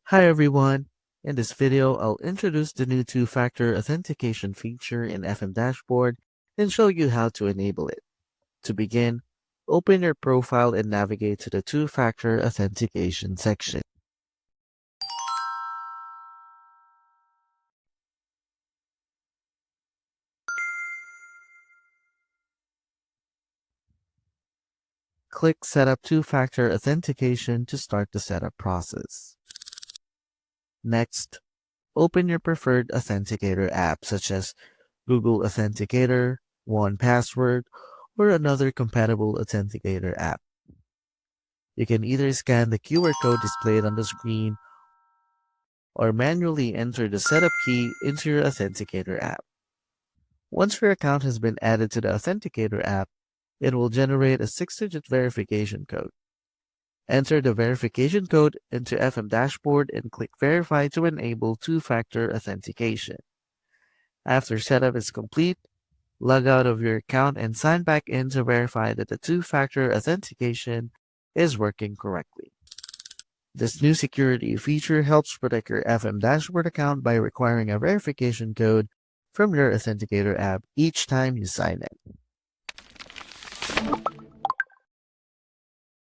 Hi everyone! In this video, I'll introduce the new two-factor authentication feature in FM Dashboard and show you how to enable it. To begin, open your profile and navigate to the two-factor authentication section. Click Setup Two-Factor Authentication to start the setup process. Next, open your preferred authenticator app such as Google Authenticator, 1Password, or another compatible authenticator app. You can either scan the QR code displayed on the screen or manually enter the setup key into your Authenticator app. Once your account has been added to the Authenticator app, it will generate a 6-digit verification code. Enter the verification code into FM Dashboard and click Verify to enable two-factor authentication. After setup is complete, log out of your account and sign back in to verify that the two-factor authentication is working correctly. This new security feature helps protect your FM Dashboard account by requiring a verification code from your Authenticator app each time you sign in.